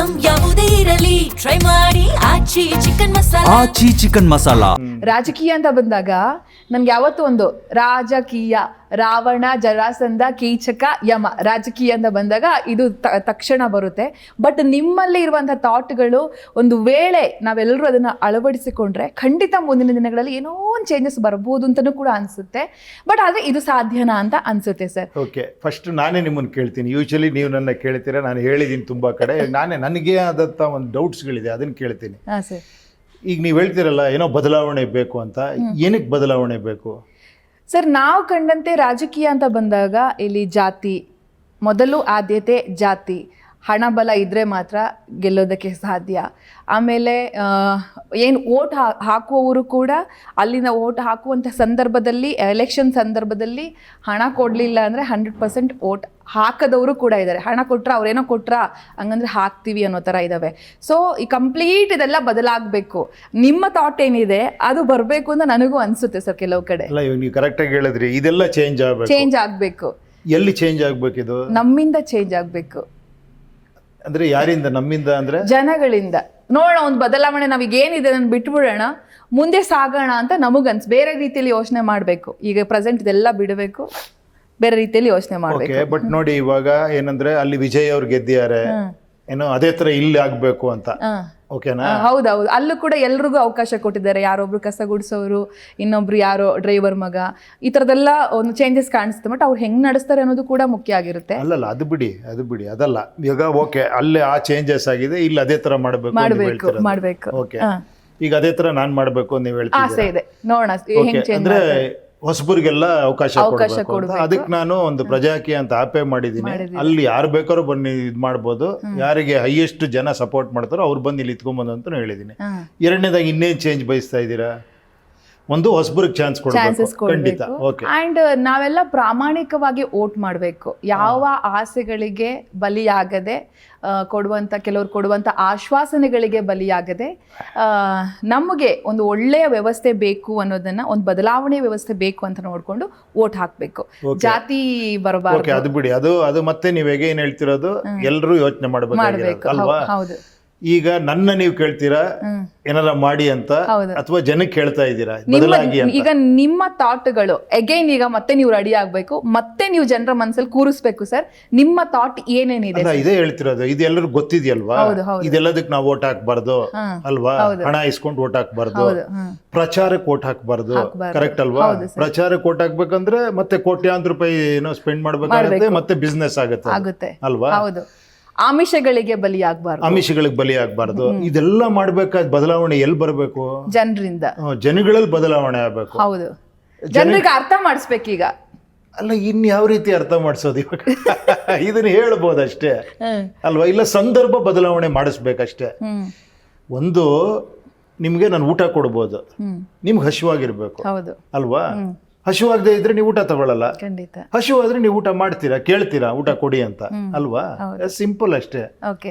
Item ಯಾವುದೇ ಇರಲಿ try ಮಾಡಿ ಆಚಿ ಚಿಕನ್ ಮಸಾಲಾ. ಆಚಿ ಚಿಕನ್ ಮಸಾಲಾ. ರಾಜಕೀಯ ಅಂತ ಬಂದಾಗ ನನ್ಗೆ ಯಾವತ್ತೂ ಒಂದು ರಾಜಕೀಯ, ರಾವಣ, ಜರಾಸಂಧ, ಕೀಚಕ, ಯಮ, ರಾಜಕೀಯ ಅಂತ ಬಂದಾಗ ಇದು ತಕ್ಷಣ ಬರುತ್ತೆ. ಬಟ್ ನಿಮ್ಮಲ್ಲಿ ಇರುವಂತಹ ಥಾಟ್ಗಳು ಒಂದು ವೇಳೆ ನಾವೆಲ್ಲರೂ ಅದನ್ನ ಅಳವಡಿಸಿಕೊಂಡ್ರೆ ಖಂಡಿತ ಮುಂದಿನ ದಿನಗಳಲ್ಲಿ ಏನೋ ಒಂದು ಚೇಂಜಸ್ ಬರ್ಬೋದು ಅಂತಲೂ ಕೂಡ ಅನ್ಸುತ್ತೆ. ಬಟ್ ಆದ್ರೆ ಇದು ಸಾಧ್ಯನಾ ಅಂತ ಅನ್ಸುತ್ತೆ ಸರ್. ಓಕೆ, ಫಸ್ಟ್ ನಾನೇ ನಿಮ್ಮನ್ನು ಕೇಳ್ತೀನಿ. ಯೂಶಲಿ ನೀವು ನನ್ನ ಕೇಳ್ತೀರಾ, ನಾನು ಹೇಳಿದ್ದೀನಿ ತುಂಬಾ ಕಡೆ. ನನಗೆ ಆದಂಥ ಒಂದು ಡೌಟ್ಸ್ಗಳಿದೆ, ಅದನ್ನು ಕೇಳ್ತೀನಿ. ಹಾಂ ಸರ್. ಈಗ ನೀವು ಹೇಳ್ತೀರಲ್ಲ ಏನೋ ಬದಲಾವಣೆ ಬೇಕು ಅಂತ, ಏನಕ್ಕೆ ಬದಲಾವಣೆ ಬೇಕು ಸರ್? ನಾವು ಕಂಡಂತೆ ರಾಜಕೀಯ ಅಂತ ಬಂದಾಗ ಇಲ್ಲಿ ಜಾತಿ, ಮೊದಲು ಆದ್ಯತೆ ಜಾತಿ, ಹಣ ಬಲ ಇದ್ದರೆ ಮಾತ್ರ ಗೆಲ್ಲೋದಕ್ಕೆ ಸಾಧ್ಯ. ಆಮೇಲೆ ಏನು ಓಟ್ ಹಾಕುವವರು ಕೂಡ ಅಲ್ಲಿನ ಓಟ್ ಹಾಕುವಂಥ ಸಂದರ್ಭದಲ್ಲಿ, ಎಲೆಕ್ಷನ್ ಸಂದರ್ಭದಲ್ಲಿ ಹಣ ಕೊಡಲಿಲ್ಲ ಅಂದರೆ 100% ಓಟ್ ಹಾಕದವರು ಕೂಡ ಇದ್ದಾರೆ. ಹಣ ಕೊಟ್ರ ಅವ್ರೇನೋ ಕೊಟ್ರಾ ಹಂಗಂದ್ರೆ ಹಾಕ್ತೀವಿ ಅನ್ನೋ ಥರ ಇದ್ದಾವೆ. ಸೊ ಈ ಕಂಪ್ಲೀಟ್ ಇದೆಲ್ಲ ಬದಲಾಗಬೇಕು. ನಿಮ್ಮ ಥಾಟ್ ಏನಿದೆ ಅದು ಬರಬೇಕು ಅಂತ ನನಗೂ ಅನಿಸುತ್ತೆ ಸರ್ ಕೆಲವು ಕಡೆ. ಅಲ್ಲ, ಇವಾಗ ನೀವು ಕರೆಕ್ಟಾಗಿ ಹೇಳಿದ್ರಿ, ಇದೆಲ್ಲ ಚೇಂಜ್ ಆಗಬೇಕು. ಎಲ್ಲಿ ಚೇಂಜ್ ಆಗಬೇಕಿದು? ನಮ್ಮಿಂದ ಚೇಂಜ್ ಆಗಬೇಕು. ಅಂದ್ರೆ ಯಾರಿಂದ? ನಮ್ಮಿಂದ ಅಂದ್ರೆ ಜನಗಳಿಂದ. ನೋಡೋಣ, ಒಂದು ಬದಲಾವಣೆ ನಾವೀಗ ಏನಿದೆ ಅದನ್ನು ಬಿಟ್ಬಿಡೋಣ, ಮುಂದೆ ಸಾಗೋಣ ಅಂತ ನಮಗನ್ಸ್. ಬೇರೆ ರೀತಿಯಲ್ಲಿ ಯೋಚನೆ ಮಾಡಬೇಕು. ಈಗ ಪ್ರೆಸೆಂಟ್ ಇದೆಲ್ಲ ಬಿಡಬೇಕು, ಬೇರೆ ರೀತಿಯಲ್ಲಿ ಯೋಚನೆ ಮಾಡಬೇಕು. ಬಟ್ ನೋಡಿ, ಇವಾಗ ಏನಂದ್ರೆ ಅಲ್ಲಿ ವಿಜಯ್ ಅವ್ರು ಗೆದ್ದಿದ್ದಾರೆ, ಏನೋ ಅದೇ ತರ ಇಲ್ಲಿ ಆಗ್ಬೇಕು ಅಂತ. ಓಕೆನಾ? ಹೌದೌದು. ಅಲ್ಲೂ ಕೂಡ ಎಲ್ರಿಗೂ ಅವಕಾಶ ಕೊಟ್ಟಿದ್ದಾರೆ. ಯಾರೊಬ್ರು ಕಸ ಗುಡಿಸೋರು, ಇನ್ನೊಬ್ರು ಯಾರೋ ಡ್ರೈವರ್ ಮಗ, ಈ ಥರದ್ದೆಲ್ಲ ಒಂದು ಚೇಂಜಸ್ ಕಾಣಿಸುತ್ತೆ. ಬಟ್ ಅವ್ರು ಹೆಂಗ್ ನಡೆಸ್ತಾರೆ ಅನ್ನೋದು ಕೂಡ ಮುಖ್ಯ ಆಗಿರುತ್ತೆ. ಅಲ್ಲಲ್ಲ, ಅದು ಬಿಡಿ ಅದಲ್ಲ. ಈಗ ಓಕೆ, ಅಲ್ಲೇ ಆ ಚೇಂಜಸ್ ಆಗಿದೆ, ಇಲ್ಲಿ ಅದೇ ತರ ಮಾಡ್ಬೇಕು. ಓಕೆ, ಈಗ ಅದೇ ತರ ನಾನ್ ಮಾಡ್ಬೇಕು ನೀವು ಹೇಳ್ತೀರಾ. ಆಸೆ ಇದೆ, ನೋಡೋಣ ಹೆಂಗ್ ಚೇಂಜ್ ಅಂದ್ರೆ ಹೊಸಬರಿಗೆಲ್ಲ ಅವಕಾಶ ಕೊಡಬೇಕು. ಅದಕ್ಕೆ ನಾನು ಒಂದು ಪ್ರಜಾಕೀಯ ಅಂತ ಆಪೆ ಮಾಡಿದ್ದೀನಿ. ಅಲ್ಲಿ ಯಾರು ಬೇಕಾದ್ರೂ ಬನ್ನಿ ಇದು ಮಾಡ್ಬೋದು. ಯಾರಿಗೆ ಹೈಯೆಸ್ಟ್ ಜನ ಸಪೋರ್ಟ್ ಮಾಡ್ತಾರೋ ಅವ್ರು ಬಂದು ಇಲ್ಲಿ ಇತ್ಕೊಂಡ್ಬಂದು ಅಂತ ಹೇಳಿದ್ದೀನಿ. ಎರಡನೇದಾಗಿ ಇನ್ನೇನು ಚೇಂಜ್ ಬಯಸ್ತಾ ಇದ್ದೀರಾ? ಒಂದು ಹೊಸಬರಿಗೆ ಚಾನ್ಸ್ ಕೊಡಬೇಕು ಖಂಡಿತ. ಓಕೆ. ಅಂಡ್ ನಾವೆಲ್ಲ ಪ್ರಾಮಾಣಿಕವಾಗಿ ವೋಟ್ ಮಾಡಬೇಕು. ಯಾವ ಆಸೆಗಳಿಗೆ ಬಲಿಯಾಗದೆ, ಕೆಲವರು ಕೊಡುವಂಥ ಆಶ್ವಾಸನೆಗಳಿಗೆ ಬಲಿಯಾಗದೆ, ನಮಗೆ ಒಂದು ಒಳ್ಳೆಯ ವ್ಯವಸ್ಥೆ ಬೇಕು ಅನ್ನೋದನ್ನ, ಒಂದು ಬದಲಾವಣೆ ವ್ಯವಸ್ಥೆ ಬೇಕು ಅಂತ ನೋಡ್ಕೊಂಡು ವೋಟ್ ಹಾಕಬೇಕು. ಜಾತಿ ಬರಬಾರದು. ಅದು ಬಿಡಿ, ಅದು ಮತ್ತೆ ನೀವು ಹೇಗೆ ಏನ್ ಹೇಳ್ತಿರೋದು, ಎಲ್ಲರೂ ಯೋಚನೆ ಮಾಡಬೇಕು ಅಲ್ವಾ? ಹೌದು. ಈಗ ನನ್ನ ನೀವು ಕೇಳ್ತೀರಾ ಏನಾರ ಮಾಡಿ ಅಂತ, ಅಥವಾ ಜನಕ್ಕೆ ಕೇಳ್ತಾ ಇದ್ದೀರಾ ಬದಲಾಗಿ ಅಂತ? ಈಗ ನಿಮ್ಮ ಥಾಟ್ಗಳು ಅಗೈನ್ ಈಗ ಮತ್ತೆ ನೀವು ರೆಡಿ ಆಗ್ಬೇಕು, ಮತ್ತೆ ನೀವು ಜನರ ಮನಸ್ಸಲ್ಲಿ ಕೂರಿಸ್ಬೇಕು ಸರ್. ನಿಮ್ಮ ಥಾಟ್ ಏನೇನಿದೆ? ಇದೇ ಹೇಳ್ತಿರೋದು. ಇದು ಎಲ್ಲರೂ ಗೊತ್ತಿದೆಯಲ್ವಾ? ಇದೆಲ್ಲದಕ್ಕೆ ನಾವು ಓಟ್ ಹಾಕ್ಬಾರ್ದು ಅಲ್ವಾ? ಹಣ ಇಸ್ಕೊಂಡು ಓಟ್ ಹಾಕ್ಬಾರ್ದು, ಪ್ರಚಾರಕ್ಕೆ ಓಟ್ ಹಾಕ್ಬಾರ್ದು. ಕರೆಕ್ಟ್ ಅಲ್ವಾ? ಪ್ರಚಾರಕ್ಕೆ ಓಟ್ ಹಾಕ್ಬೇಕಂದ್ರೆ ಮತ್ತೆ ಕೋಟ್ಯಾಂತರ ರೂಪಾಯಿ ಏನೋ ಸ್ಪೆಂಡ್ ಮಾಡ್ಬೇಕಾಗುತ್ತೆ, ಮತ್ತೆ ಬಿಸ್ನೆಸ್ ಆಗುತ್ತೆ ಅಲ್ವಾ? ಆಮಿಷಗಳಿಗೆ ಬಲಿಯಾಗಬಾರ್ದು. ಇದೆಲ್ಲ ಮಾಡ್ಬೇಕಾದ ಬದಲಾವಣೆ ಎಲ್ಲಿ ಬರಬೇಕು? ಜನಗಳಲ್ಲಿ ಬದಲಾವಣೆ ಆಗ್ಬೇಕು. ಹೌದು, ಜನರಿಗೆ ಅರ್ಥ ಮಾಡಿಸ್ಬೇಕು. ಈಗ ಅಲ್ಲ, ಇನ್ ಯಾವ ರೀತಿ ಅರ್ಥ ಮಾಡಿಸೋದು ಇವಾಗ? ಇದನ್ನ ಹೇಳ್ಬೋದಷ್ಟೇ ಅಲ್ವಾ? ಇಲ್ಲ, ಸಂದರ್ಭ ಬದಲಾವಣೆ ಮಾಡಿಸ್ಬೇಕಷ್ಟೇ. ಒಂದು, ನಿಮ್ಗೆ ನಾನು ಊಟ ಕೊಡ್ಬೋದು, ನಿಮ್ಗೆ ಹಸಿವಾಗಿರ್ಬೇಕು ಅಲ್ವಾ? ಹಸಿವಾಗದೆ ಇದ್ರೆ ನೀವು ಊಟ ತಗೊಳ್ಳಲ್ಲ. ಹಸಿವಾದ್ರೆ ನೀವು ಊಟ ಮಾಡ್ತೀರಾ, ಕೇಳ್ತೀರಾ ಊಟ ಕೊಡಿ ಅಂತ ಅಲ್ವಾ? ಸಿಂಪಲ್ ಅಷ್ಟೇ.